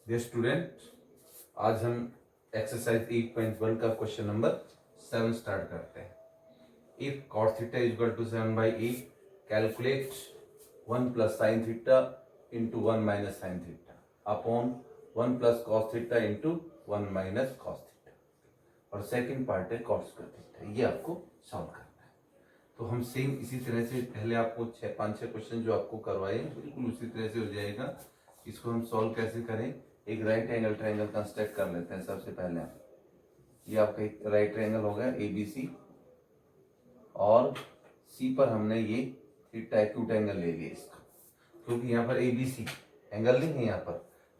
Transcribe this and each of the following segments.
Dear student, आज हम exercise 8.1 का क्वेश्चन नंबर 7 स्टार्ट करते हैं। If cot theta is equal to 7/8, calculate 1 plus sine theta into 1 minus sine theta upon 1 plus cos theta into 1 minus cos theta. और second part है cot square theta. ये आपको solve करना है। तो हम सेम इसी तरह से पहले आपको 5-6 क्वेश्चन जो आपको करवाए बिल्कुल उसी तरह से हो जाएगा। इसको हम सॉल्व कैसे करें, एक राइट एंगल ट्रायंगल कंस्ट्रक्ट कर लेते हैं। सबसे पहले ये आपका एक राइट ट्रायंगल हो गया ABC, और C पर हमने ये थीटा एक्यूट एंगल ले लिया इसका, क्योंकि यहाँ पर ABC एंगल नहीं है, यहाँ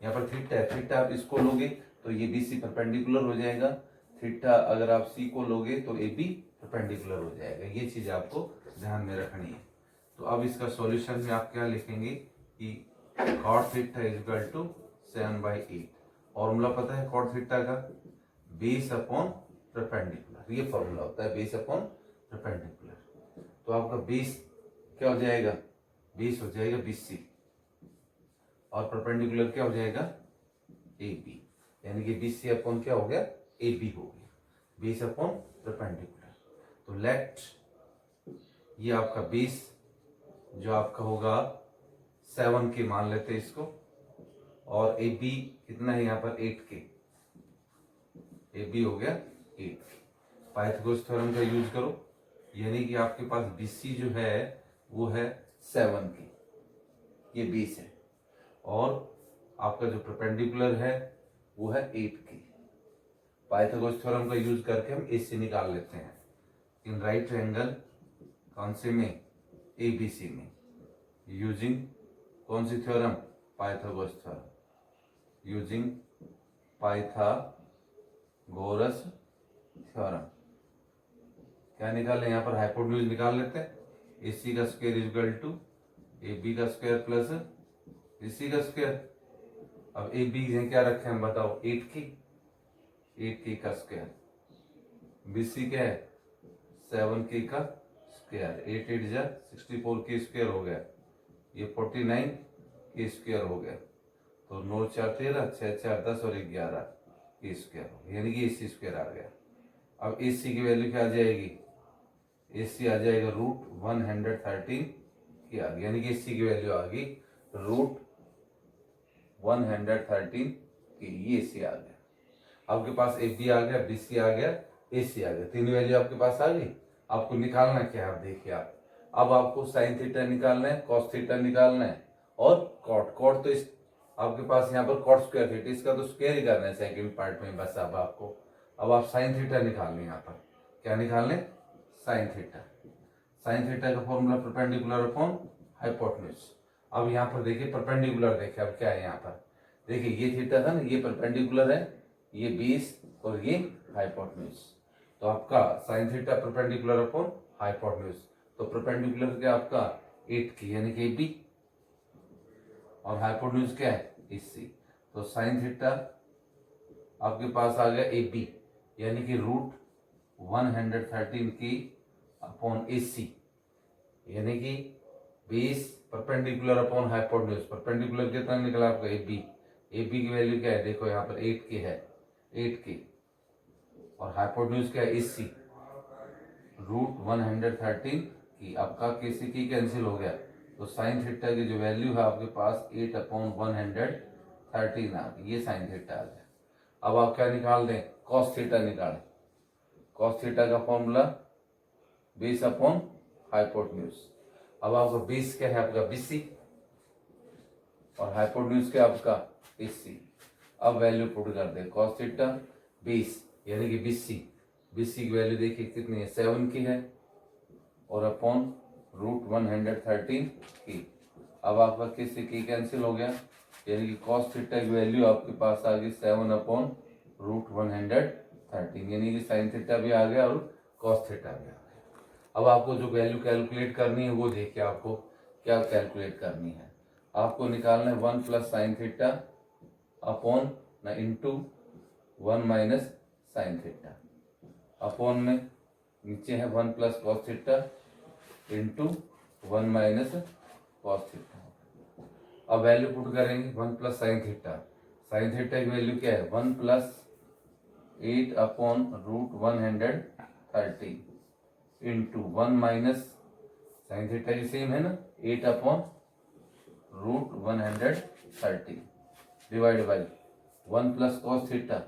पर थीटा है। थीटा आप इसको लोगे तो ये BC परपेंडिकुलर हो जाएगा। थीटा अगर आप C को लोगे तो AB परपेंडिकुलर हो जाएगा। ये चीज आपको ध्यान में रखनी है। तो अब इसका सॉल्यूशन में आप क्या लिखेंगे कि cot theta is equal to 7/8। Formula पता है cot थीटा का, बेस अपॉन परपेंडिकुलर। ये फॉर्मूला होता है बेस अपॉन परपेंडिकुलर। तो आपका बेस क्या हो जाएगा, बेस हो जाएगा BC, और परपेंडिकुलर क्या हो जाएगा AB, यानी कि BC अपॉन क्या हो गया AB हो गया, बेस अपॉन परपेंडिकुलर। तो लेट ये आपका बेस जो आपका होगा 7 के मान लेते हैं इसको, और AB कितना है यहाँ पर 8 के, AB हो गया 8। पाइथागोरस थ्योरम का यूज करो, यानी कि आपके पास BC जो है वो है 7 के, ये बेस है, और आपका जो परपेंडिकुलर है वो है 8 के। पाइथागोरस थ्योरम का यूज करके हम AC निकाल लेते हैं इन राइट ट्रायंगल, कौन से में, ABC में, यूजिंग कौन सी theorem, Pythagoras theorem, using Pythagoras theorem. क्या निकालें, यहाँ पर हाइपोटेन्यूज निकाल लेते हैं। AC का square is equal to AB का स्क्वायर प्लस BC का स्क्वायर। अब AB क्या रखे हम बताओ, 8K का स्क्वायर, BC क्या है 7K का स्क्वायर, 8 8 जा 64 के स्क्वायर हो गया, ये 49 के स्क्वायर हो गया। तो 9 4 13, 6 4 10 और 11 के स्क्वायर हो गया, यानी कि AC स्क्वायर आ गया। अब AC की वैल्यू क्या आ जाएगी, AC आ जाएगा √113 की आ गई, यानी कि AC की वैल्यू आ गई √113 की, ये AC आ गया। आपके पास AB आ गया, BC आ गया, AC आ गया, तीन वैल्यू आपके पास आ गई। आपको निकालना क्या है, आप देखिए आप, अब आपको साइन थीटा निकालना है, कॉस थीटा निकालना है, और कॉट तो इस आपके पास यहाँ पर कॉट स्क्वायर थीटा, इसका तो स्क्वायर ही करना है सेकंड पार्ट में बस। अब आपको अब आप साइन थीटा निकालने, यहाँ पर क्या निकालने, साइन थीटा। साइन थीटा का फॉर्मूला परपेंडिकुलर अपॉन हाइपोटेन्यूज। अब यहाँ पर देखिए परपेंडिकुलर, देखिए अब क्या है यहाँ पर, देखिए ये थीटा था ना, ये परपेंडिकुलर है, ये बेस और ये हाइपोटेन्यूज। तो आपका sine theta perpendicular upon hypotenuse, तो परपेंडिकुलर क्या आपका 8 की, यानी कि AB, और हाइपोटेन्यूज क्या है AC। तो साइन थीटा आपके पास आ गया AB, यानी कि √113 की अपॉन AC, यानी कि base perpendicular upon hypotenuse. Perpendicular कितना निकला आपका AB की वैल्यू क्या है, देखो यहाँ पर 8 के है, 8 के, और हाइपोटेन्यूज क्या है AC, √113 की। आपका KC की कैंसिल हो गया, तो साइन थीटा की जो वैल्यू है आपके पास 8/113 आ गई, ये साइन थीटा आ गया। अब आप क्या निकाल दें, कॉस थीटा निकालें। कॉस थीटा का फॉर्मूला बेस अपॉन हाइपोटेन्यूज। अब आपका बेस क्या है आपका BC, और हाइपोटेन्यूज क्या आपका AC। अब वैल्यू पुट कर दे, कॉस थीटा बेस यानी कि BC की वैल्यू देखिए कितनी है, 7 की है, और अपॉन √113 की। अब आपका किसी की कैंसिल हो गया, यानी कि कॉस थीटा की वैल्यू आपके पास आ गई 7/√113, यानी कि साइन थीटा भी आ गया और कॉस थीटा भी आ गया। अब आपको जो वैल्यू कैलकुलेट करनी है वो देखिए, आपको क्या कैलकुलेट करनी है, आपको निकालना है 1 प्लस साइन थीटा अपॉन ना into 1 minus sine theta, upon में नीचे है 1 plus cos theta into 1 minus cos theta. अब वैल्यू पुट करेंगे 1 plus sine theta, sine theta की वैल्यू क्या है 1 plus 8 upon root 130 into 1 minus sine theta की सेम है ना 8 upon root 130 divide by 1 plus cos theta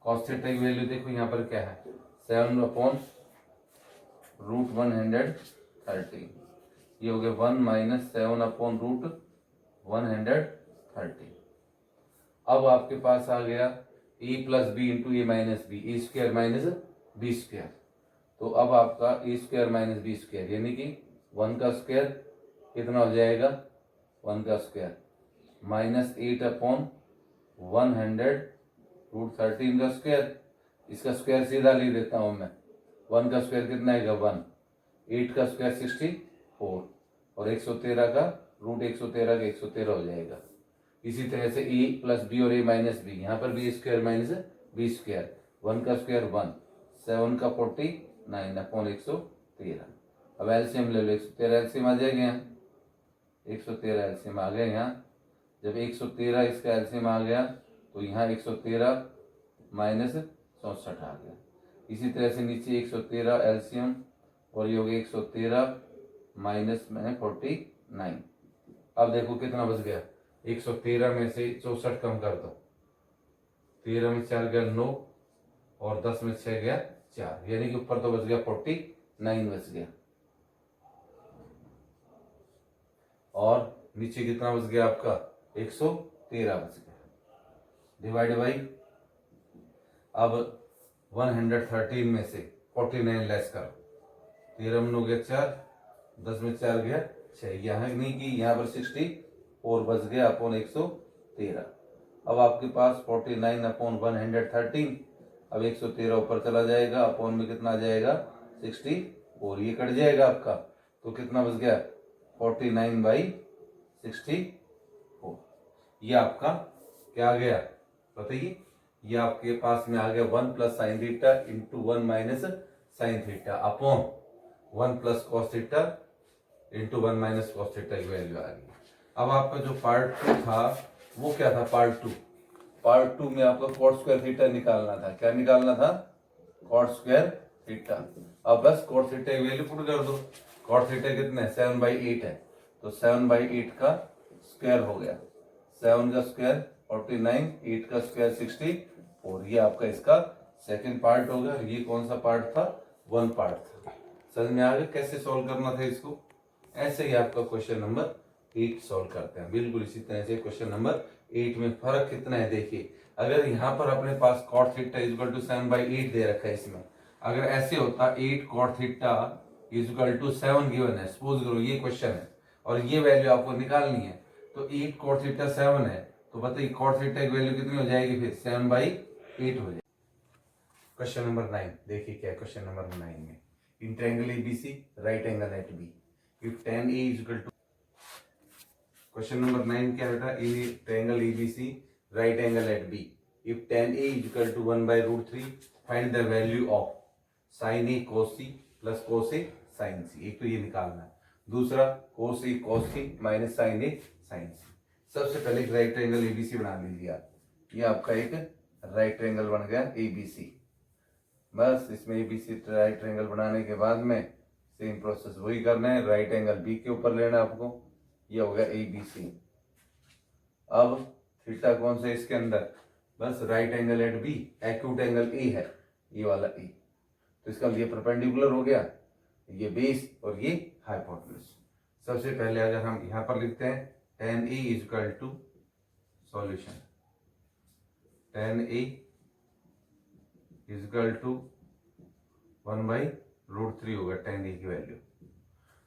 की वैल्यू देखो यहाँ पर क्या है 7 अपॉन रूट 130 ये हो गया 1 माइनस 7 अपॉन रूट 130। अब आपके पास आ गया ए प्लस बी इंटू ए माइनस बी ए स्क्वायर माइनस बी स्क्वायर। तो अब आपका ए स्क्वायर माइनस बी स्क्वायर यानी कि 1 का स्क्वायर कितना हो जाएगा 1 का स्क्वायर माइनस 8 अपॉन 100 रूट 13 का स्क्वायर। इसका स्क्वायर सीधा ले देता हूं मैं 1 का स्क्वायर कितना आएगा 1 8 का स्क्वायर 64 और 113 का रूट 113 का 113 हो जाएगा। इसी तरह से ए प्लस बी और ए माइनस बी यहाँ पर B square minus B square 1 का स्क्वायर 1 7 का 49 अपॉन 113। अब एलसीएम ले लो 113 एलसीएम आ जाएगा यहाँ 113 एलसीएम आ गया यहाँ। जब 113 इसका एलसीएम आ गया तो यहाँ 113 माइनस 64 आ गया। इसी तरह से नीचे 113 एलसीएम और ये हो गया 113 माइनस में 49। अब देखो कितना बच गया 113 में से 64 कम कर दो 13 में 4 गया 9 और 10 में 6 गया 4 यानी कि ऊपर तो बच गया 49 बच गया और नीचे कितना बच गया आपका 113 बच गया डिवाइड बाई अब 113 में से 49 लेस करो 13 में 9 गया 4 10 में 4 गया 6 यहाँ नहीं कि यहाँ पर 60 और बच गया अपॉन 113। अब आपके पास 49 अपॉन 113 अब 113 ऊपर चला जाएगा अपॉन में कितना आ जाएगा 60 और ये कट जाएगा आपका तो कितना बच गया 49 बाई 64। ये आपका क्या आ गया बताइए ये आपके पास में आ गया 1 plus sine theta into 1 minus sine theta upon 1 plus cos theta into 1 minus cos theta की वैल्यू आ गई। अब आपका जो पार्ट 2 था वो क्या था पार्ट 2 में आपका कॉट स्क्वायर थीटा निकालना था। क्या निकालना था कॉट स्क्वायर थीटा। अब बस कॉट थीटा की वैल्यू पुट कर दो कॉट थीटा कितना है 7/8 है तो 7/8 का स्क्वायर हो गया 7 का स्क्वायर 49 8 का स्क्वायर 60 और ये आपका इसका सेकंड पार्ट हो गया। ये कौन सा पार्ट था 1 पार्ट था। समझ में आ गया कैसे सॉल्व करना था इसको। ऐसे ही आपका क्वेश्चन नंबर 8 सॉल्व करते हैं बिल्कुल इसी तरह से। क्वेश्चन नंबर 8 में फर्क कितना है देखिए अगर यहाँ पर अपने पास cot थीटा इक्वल टू 7/8 दे रखा है इसमें अगर ऐसे होता 8 cot theta equal to 7 given है सपोज करो ये क्वेश्चन है और ये वैल्यू आपको निकालनी है तो 8 cot थीटा 7 है तो बताइए cot थीटा की वैल्यू कितनी हो जाएगी फिर 7/8 हो जाएगी। क्वेश्चन नंबर 9 देखिए क्या क्वेश्चन नंबर 9 में in triangle ABC right angle at B if tan A is equal to question number 9 क्या बेटा in triangle ABC right angle at B if tan A is equal to 1/√3 find the value of sin A cos C plus cos A sin C। एक तो ये निकालना है दूसरा cos A cos C minus sin A sin C। सबसे पहले एक right triangle ABC बना लीजिए आप। ये आपका एक राइट ट्रायंगल बन गया एबीसी। बस इसमें एबीसी राइट ट्रायंगल बनाने के बाद में सेम प्रोसेस वही करना है राइट एंगल बी के ऊपर लेना है आपको। ये हो गया एबीसी। अब थीटा कौन सा है इसके अंदर बस right angle at B acute angle A है ये वाला ए तो इसका ये परपेंडिकुलर हो गया ये बेस और ये हाइपोटेन्यूज। सबसे पहले अगर हम यहां पर लिखते हैं tan A is equal to solution tan A is equal to 1/√3 होगा tan A की वैल्यू।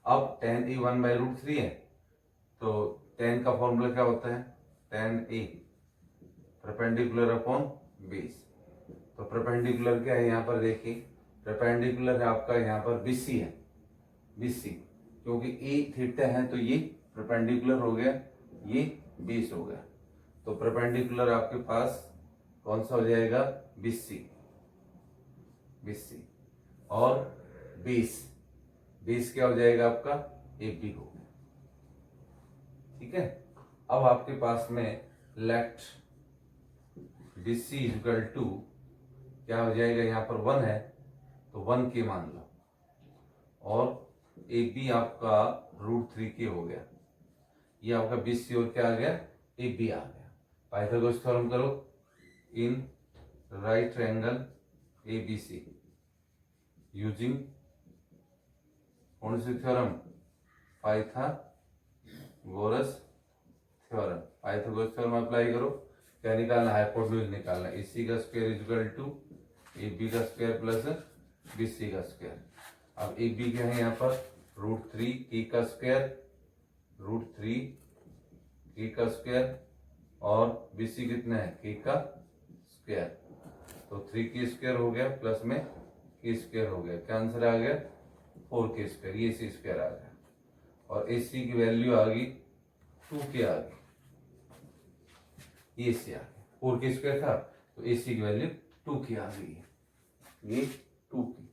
अब tan A 1/√3 है तो tan का फॉर्मूला क्या होता है tan A perpendicular upon base. तो परपेंडिकुलर क्या है यहाँ पर देखिए परपेंडिकुलर है आपका यहाँ पर BC है BC क्योंकि A थीटा है तो ये परपेंडिकुलर हो गया ये बेस हो गया तो परपेंडिकुलर आपके पास कौन सा हो जाएगा BC और बेस क्या हो जाएगा आपका AB हो गया। ठीक है अब आपके पास में left B C equal to क्या हो जाएगा, यहाँ पर 1 है तो 1 के मान लो, और ए बी आपका √3 हो गया। ये आपका बी सी और क्या आ गया, ए बी आ गया। पाइथागोरस थ्योरम करो, in right triangle A B C using कौन सी theorem, Pythagoras theorem. Pythagoras theorem apply करो, क्या निकालना, हाइपोटेन्यूज निकालना, ए सी का square equal to A B का स्क्वायर प्लस बी सी का स्क्वायर। अब ए बी क्या है यहाँ पर, √3 के का स्क्वायर, √3 के का स्क्वायर, और बी सी कितना है, के का स्क्वायर, तो 3 के स्क्वायर हो गया प्लस में के स्क्वायर हो गया, क्या आंसर आ गया 4 के स्क्वायर, ये सी स्क्वायर आ गया। और ए सी की वैल्यू आ गई 2 के आ गई, ये सी आ गया, 4 के स्क्वायर था तो ए सी की वैल्यू 2 की आ गई है, ये 2 की,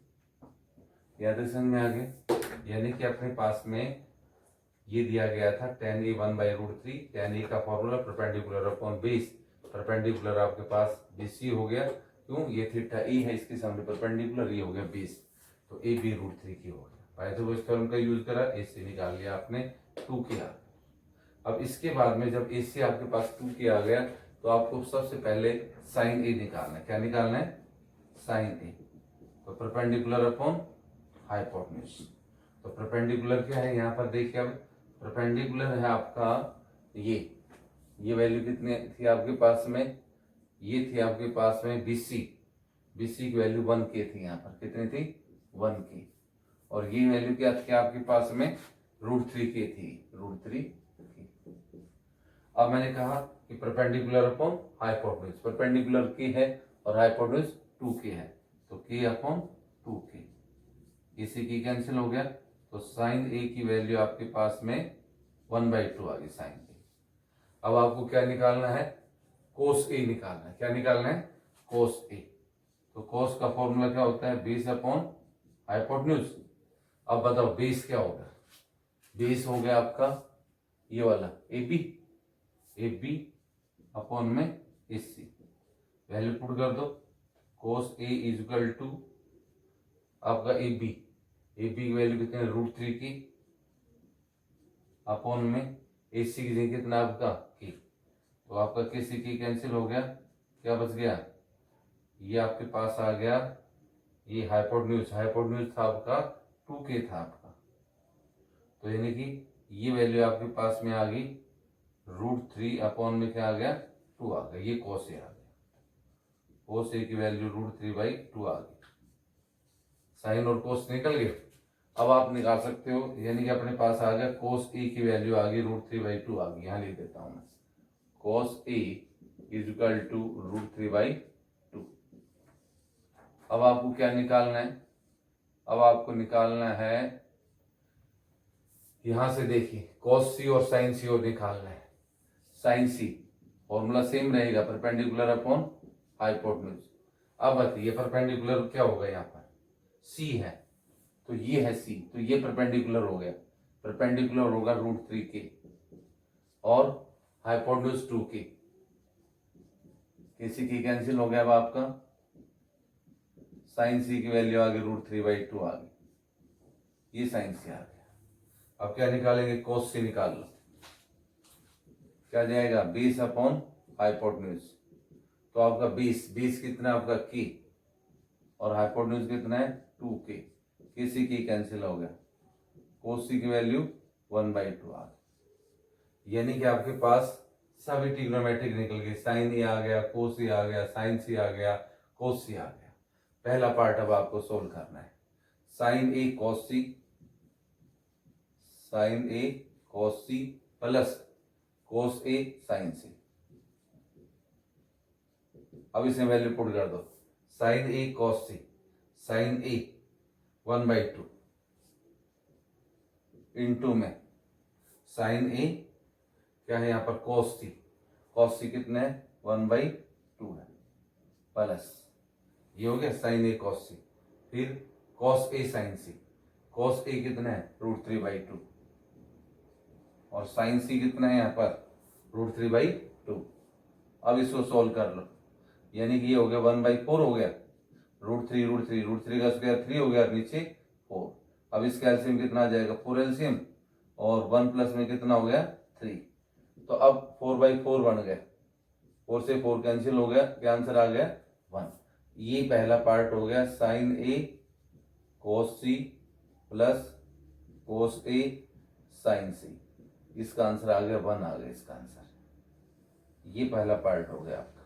याद है समझ में आ गया। यानी कि अपने पास में ये दिया गया था tan a 1/√3, tan a का formula perpendicular upon base, perpendicular आपके पास BC हो गया, क्यों, ये थीटा ए है, इसके सामने परपेंडिकुलर, ये हो गया बेस, तो ए बी √3 की हो गया। पाइथागोरस थ्योरम का यूज करा, ए सी निकाल लिया आपने 2 के आ गया। अब इसके बाद में जब ए सी आपके पास 2 के आ गया तो आपको सबसे पहले साइन ए निकालना है, क्या निकालना है, साइन ए, तो परपेंडिकुलर अपॉन हाइपोटेन्यूज। तो परपेंडिकुलर क्या है यहाँ पर देखिए, अब परपेंडिकुलर है आपका ये वैल्यू कितनी थी आपके पास में, ये थी आपके पास में BC की वैल्यू 1 के थी, यहाँ पर कितनी थी 1 की, और ये वैल्यू क्या थी आपके पास में √3 के थी, √3 की। अब मैंने कहा कि परपेंडिकुलर अपॉन हाइपोटेन्यूज, परपेंडिकुलर के है और हाइपोटेन्यूज 2 के है, तो के अपॉन 2 के, इसी की कैंसिल हो गया, तो साइन ए की वैल्यू आपके पास में 1/2 आ गई साइन ए। अब आपको क्या निकालना है, कोस ए निकालना है, क्या निकालना है, कोस ए। तो कोस का फॉर्मूला क्या होता है, बेस अपॉन हाइपोटेन्यूज। अब बताओ बेस क्या होगा, बेस हो गया आपका ये वाला ए बी अपॉन में ए सी, वैल्यू पुट कर दो, कोस ए इजकल टू आपका ए बी की वैल्यू कितनी है √3 की, अपॉन में ए सी की जगह कितना आपका की, तो आपका के सी की कैंसिल हो गया, क्या बच गया, ये आपके पास आ गया, ये हाइपोटेन्यूज था आपका 2 के था आपका, तो यानी कि ये वैल्यू आपके पास में आ गई √3 अपॉन में क्या आ गया 2 आ गया, ये कोस ए आ गया, कोस ए की वैल्यू √3/2 आ गई, साइन और कोस निकल गए। अब आप निकाल सकते हो, यानी कि अपने पास आ गया कोस ए की वैल्यू आ गई √3/2 आ गई, यहाँ लिख देता हूं मैं, कोस ए इजकल टू √3/2। अब आपको क्या निकालना है, अब आपको निकालना है, यहां से देखिए कोस सी और साइन सी और निकालना है, साइन सी फॉर्मूला सेम रहेगा, परपेंडिकुलर अपॉन हाइपोटेन्यूज। अब बताइए परपेंडिकुलर क्या होगा, यहाँ पर सी है तो ये है सी, तो ये परपेंडिकुलर हो गया, परपेंडिकुलर होगा √3 के, और हाइपोटेन्यूज 2 के, किसी की कैंसिल हो गया, अब आपका साइन सी की वैल्यू आ गई √3/2 आ गई, ये साइन सी आ गया। अब क्या निकालेंगे, कोस से निकाल लो, क्या जाएगा बेस अपॉन हाइपोटेन्यूज, तो आपका बेस कितना आपका की, और हाइपोटेन्यूज कितना है 2 के, किसी की कैंसिल हो गया, कोस सी की वैल्यू 1/2 आ गई, यानी कि आपके पास सभी ट्रिग्नोमेट्रिक निकल गए, साइन ए आ गया, कोस ए आ गया, साइन सी आ गया, कोस सी आ गया। पहला पार्ट अब आपको सोल्व करना है, साइन ए कोस सी, साइन ए कोस सी प्लस कोस ए साइन सी, अब इसे वैल्यू पुट कर दो, साइन ए कोस सी, साइन ए 1/2 इंटू में साइन ए क्या है यहाँ पर कोस सी कितना है 1/2 है, प्लस ये हो गया साइन ए कोस सी, फिर कोस ए साइन सी, कोस ए कितना है √3/2, और साइन सी कितना है यहाँ पर √3/2। अब इसको सोल्व कर लो, यानी कि ये हो गया 1/4 हो गया, √3 का स्क्वायर 3 हो गया, नीचे 4। अब इसका एलसीएम कितना आ जाएगा, 4 एलसीएम, और 1 प्लस में कितना हो गया 3। तो अब 4/4 बन गया, 4 से 4 कैंसिल हो गया, क्या आंसर आ गया 1। ये पहला पार्ट हो गया साइन ए कोस सी प्लस कोस ए साइन सी, इसका आंसर आ गया 1 आ गया इसका आंसर। ये पहला पार्ट हो गया आपका।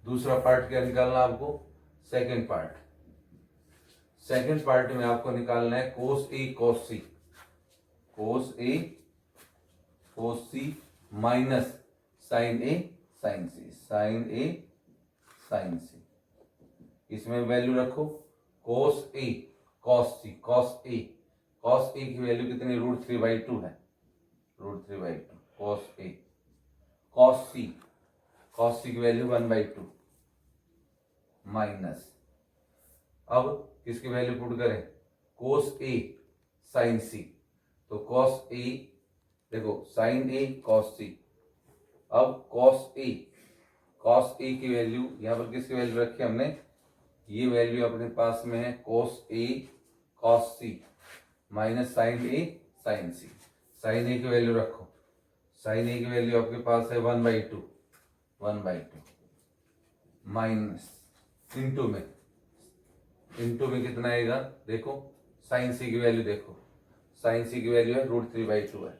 दूसरा पार्ट क्या निकालना आपको, सेकंड पार्ट। सेकंड पार्ट में आपको निकालना है कोस ए कोस सी, कोस ए कोस सी माइनस साइन ए साइन सी, साइन ए साइन सी। इसमें वैल्यू रखो, कोस ए कॉस सी, कॉस ए की वैल्यू कितनी, √3/2 है, √3/2 कॉस ए, कॉस सी की वैल्यू 1/2 माइनस, अब किसकी वैल्यू पुट करें, कोस ए साइन सी, तो कॉस ए देखो साइन ए कॉस सी, अब कॉस ए की वैल्यू यहां पर किसकी वैल्यू रखी हमने, ये वैल्यू अपने पास में है कोस ए कॉस सी माइनस साइन ए साइन सी। साइन ए की वैल्यू रखो, साइन ए की वैल्यू आपके पास है 1/2 माइनस इंटू में कितना आएगा, देखो साइन सी की वैल्यू देखो, साइन सी की वैल्यू है √3/2 है,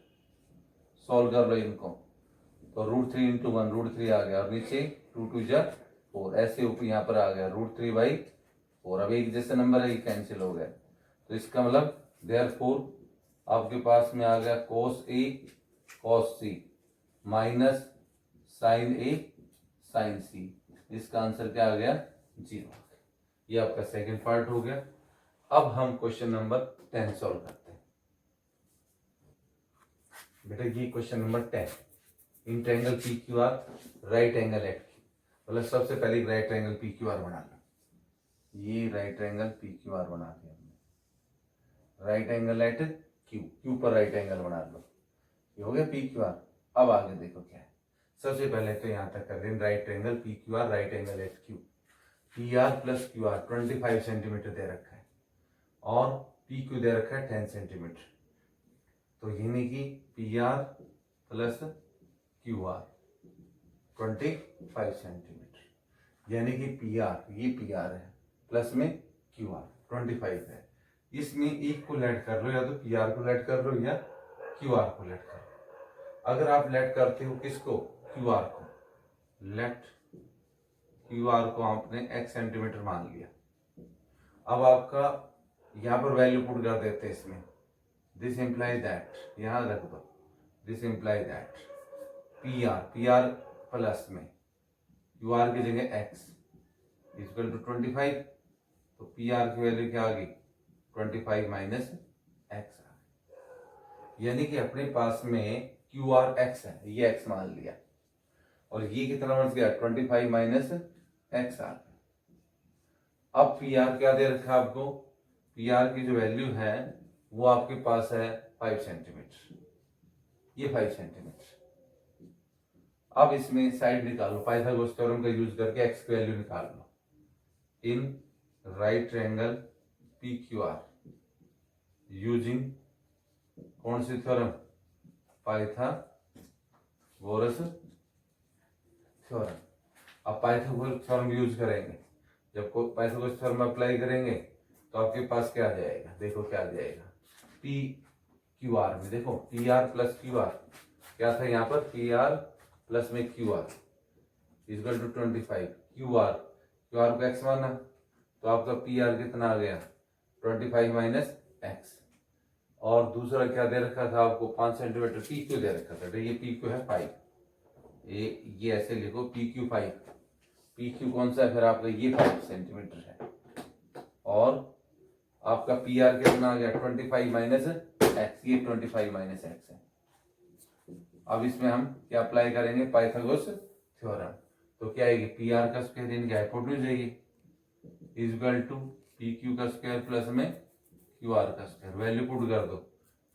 सॉल्व कर लो इनको, तो √3 × 1 √3 आ गया, और नीचे 2 2 जा 4, ऐसे ऊपर यहाँ पर आ गया √3/4। अब एक जैसे नंबर है, ये कैंसिल हो गया, तो इसका मतलब देयरफॉर आपके पास में आ गया कोस ए कॉस सी माइनस साइन ए साइन सी, इसका आंसर क्या आ गया 0। ये आपका सेकंड पार्ट हो गया। अब हम क्वेश्चन नंबर 10 सॉल्व करते हैं। बेटा ये question number 10, in triangle P Q R right angle at Q, मतलब सबसे पहले right angle P Q R बना लो। ये right angle P Q R बना दिया हमने, राइट एंगल एट क्यू पर राइट एंगल बना लो, ये हो गया पी क्यू आर। अब आगे देखो क्या है, सबसे पहले तो यहां तक कर रहे right angle P Q R right angle at Q, P R plus Q R 25 centimetre दे रखा है और पी क्यू दे रखा है 10 सेंटीमीटर, तो यानी कि P R plus Q R 25 centimetre, यानी कि पी आर, ये पी आर है प्लस में क्यू आर 25 है। इसमें एक को लेट कर लो, या तो पी आर को लेट कर लो या क्यू आर को लेट कर लो। अगर आप लेट करते हो किसको, क्यू आर को, लेट क्यू आर को आपने x सेंटीमीटर मान लिया। अब आपका यहां पर वैल्यू पुट कर देते हैं इसमें, दिस इंप्लाई दैट, यहां रख दो, this imply that P R plus में क्यू आर की जगह x इक्वल टू 25, तो पी आर की वैल्यू क्या आ गई 25 माइनस x आ गई, यानी कि अपने पास में क्यू आर x है, ये x मान लिया, और ये कितना बन गया 25 माइनस x आ गया। अब पी आर क्या दे रखा आपको, पी आर की जो वैल्यू है वो आपके पास है 5 सेंटीमीटर, ये 5 सेंटीमीटर। अब इसमें साइड निकालो, पाइथागोरस थ्योरम का यूज करके x की वैल्यू निकाल लो। In right triangle P Q R using कौन सी थ्योरम, पाइथागोरस थ्योरम। अब पाइथागोरस थ्योरम यूज करेंगे, जब को पाइथागोरस थ्योरम अप्लाई करेंगे तो आपके पास क्या आ जाएगा, देखो क्या आ जाएगा, पी क्यू आर में देखो P R plus Q R क्या था यहाँ पर, पी आर प्लस में Q R equal to 25, Q R को एक्स माना, तो आपका पी आर कितना आ गया 25 माइनस एक्स, और दूसरा क्या दे रखा था आपको 5 सेंटीमीटर पी क्यू दे रखा था, तो ये पी क्यू है 5, ये ऐसे लिखो पी क्यू 5, पी क्यू कौन सा है फिर आपका, ये 5 सेंटीमीटर है, और आपका पी आर कितना आ गया 25 माइनस एक्स, ये 25 माइनस एक्स है। अब इसमें हम क्या अप्लाई करेंगे, पाइथागोरस थ्योरम, तो क्या आएगी पी आर का स्क्वायर इनकी हाइपोटेन्यूज जाएगी इक्वल टू पी क्यू का स्क्वायर प्लस में क्यू आर का स्क्वायर, वैल्यू पुट कर दो,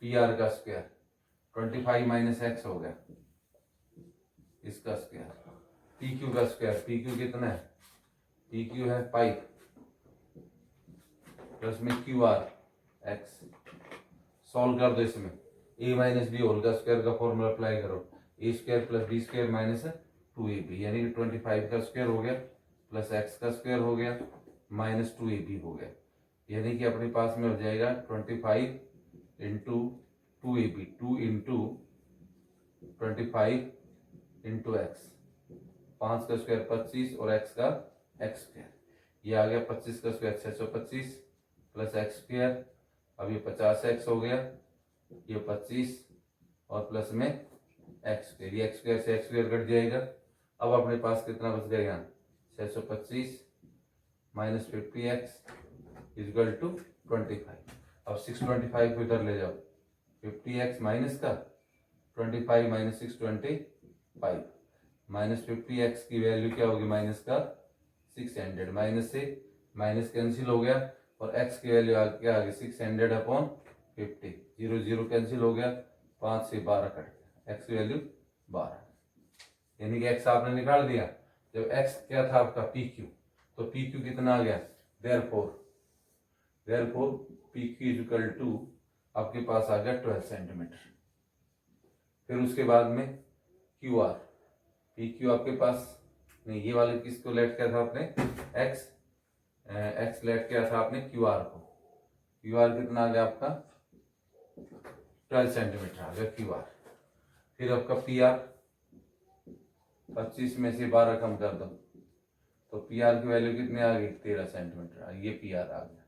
पी आर का स्क्वायर 25 माइनस एक्स हो गया इसका स्क्वायर, पी क्यू का स्क्वायर, पी क्यू कितना है पी क्यू है पाइप प्लस में क्यू आर एक्स। सॉल्व कर दो इसमें, ए माइनस बी होल का स्क्वायर का फॉर्मूला अप्लाई करो, ए square plus B square minus 2ab यानी कि 25 का स्क्वायर हो गया प्लस एक्स का स्क्वायर हो गया माइनस 2ab हो गया, यानी कि अपने पास में हो जाएगा 25 into 2ab, 2 into 25 into x, 5 का स्क्वायर 25 और एक्स का एक्स स्क्वायर, ये आ गया 25 का स्क्वायर 625 प्लस एक्स स्क्वायर, अब ये 50x हो गया, ये 25 और प्लस में एक्स स्क्वायर, ये एक्स स्क्वायर से एक्स स्क्वायर कट जाएगा। अब अपने पास कितना बच गया यहाँ 625 माइनस 50x इजक्वल टू 25। अब 625 को इधर ले जाओ, 50x माइनस का 25 माइनस 625 माइनस 50x की वैल्यू क्या होगी माइनस का 600, माइनस से माइनस कैंसिल हो गया और x की वैल्यू क्या आ गई 600 अपॉन 50, 0 0 कैंसिल हो गया, 5 से 12 कट गया, x की वैल्यू 12, यानी कि x आपने निकाल दिया। जब x क्या था आपका PQ, तो PQ कितना आ गया, देयरफॉर PQ इक्वल टू आपके पास आ गया 12 सेंटीमीटर। फिर उसके बाद में QR, PQ आपके पास नहीं, ये वाले किसको लेट किया था आपने x लेट किया था आपने QR को, QR कितना आ गया आपका 12 सेंटीमीटर आ गया QR। फिर आपका PR 25 में से 12 कम कर दो तो PR की वैल्यू कितनी आ गई 13 सेंटीमीटर, ये PR आ गया,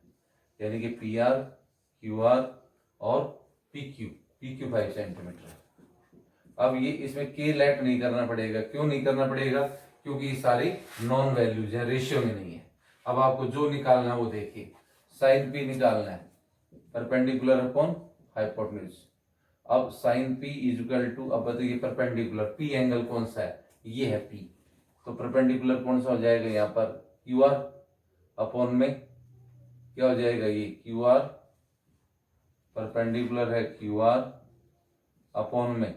यानी कि PR QR और PQ 5 सेंटीमीटर। अब ये इसमें K लेट नहीं करना पड़ेगा, क्यों नहीं करना पड़ेगा, क्योंकि ये सारी नॉन वैल्यूज है, रेशियो में नहीं है। अब आपको जो निकालना है वो देखिए, साइन P निकालना है परपेंडिकुलर अपॉन हाइपोटेन्यूज। अब साइन P इक्वल टू, अब बताइए परपेंडिकुलर P एंगल कौन सा है, ये है P, तो परपेंडिकुलर कौन सा हो जाएगा यहाँ पर QR अपॉन में क्या हो जाएगा ये QR, परपेंडिकुलर है QR अपॉन में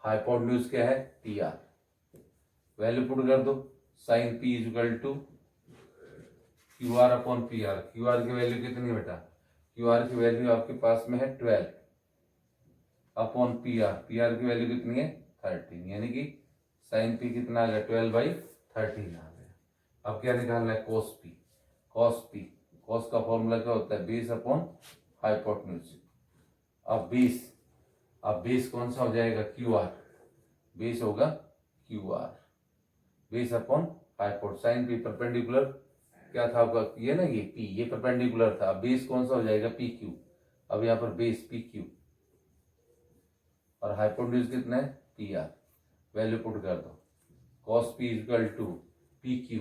हाइपोटेन्यूज क्या है PR, वैल्यू पुट कर दो, sine P equal to QR upon PR, QR की वैल्यू कितनी बेटा, QR की वैल्यू आपके पास में है 12 अपॉन PR, PR की वैल्यू कितनी है 13, यानी कि साइन P कितना आ गया 12/13 आ गया। अब क्या निकालना है cos P, cos का फॉर्मूला क्या होता है बेस अपॉन हाइपोटेन्यूज। अब बेस कौन सा हो जाएगा QR, बेस होगा QR, base upon hypotenuse, sine P perpendicular क्या था आपका ये ना, ये P, ये परपेंडिकुलर था, बेस कौन सा हो जाएगा PQ, अब यहाँ पर बेस PQ और हाइपोटेन्यूज कितना है PR, वैल्यू पुट कर दो, cos P equal to PQ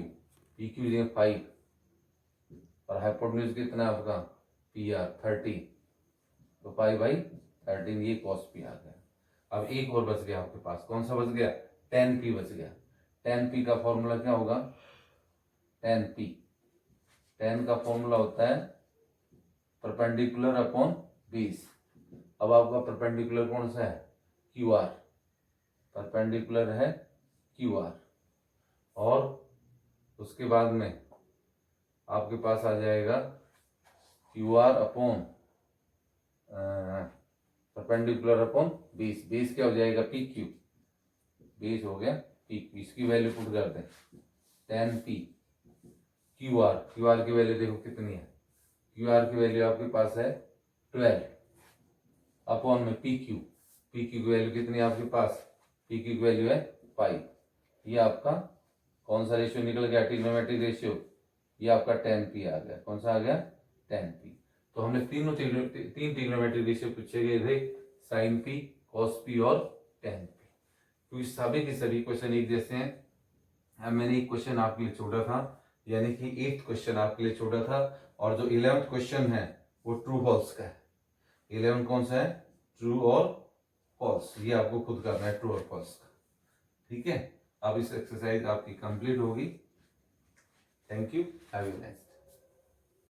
5 और हाइपोटेन्यूज कितना है आपका PR 30, तो 5/13, ये cos P आ गया। अब एक और बच गया आपके पास, कौन सा बच गया tan P बच गया। tan P का फॉर्मूला क्या होगा, tan का फॉर्मूला होता है परपेंडिकुलर अपॉन बेस। अब आपका परपेंडिकुलर कौन सा है QR, परपेंडिकुलर है QR और उसके बाद में आपके पास आ जाएगा QR upon perpendicular upon base, base क्या हो जाएगा PQ, बेस हो गया PQ, इसकी वैल्यू पुट कर दें tan P QR की वैल्यू देखो कितनी है, QR की वैल्यू आपके पास है 12 अपॉन में PQ की वैल्यू कितनी है आपके पास, PQ की वैल्यू है 5, ये आपका कौन सा रेशियो निकल गया ट्रिग्नोमेट्रिक रेशियो, ये आपका tan P आ गया, कौन सा आ गया tan P। तो हमने तीन ट्रिग्नोमेट्रिक रेशियो पूछे गए थे, साइन P, cos P और tan P। तो इस सभी के सभी क्वेश्चन एक जैसे हैं। अब मैंने एक क्वेश्चन आपके लिए छोड़ा था, यानी कि 8th क्वेश्चन आपके लिए छोड़ा था, और जो 11th क्वेश्चन है वो ट्रू फॉल्स का है। 11 कौन सा है ट्रू और फॉल्स, ये आपको खुद करना है ट्रू और फॉल्स का, ठीक है। अब इस एक्सरसाइज आपकी कंप्लीट होगी। Thank you, have a nice day.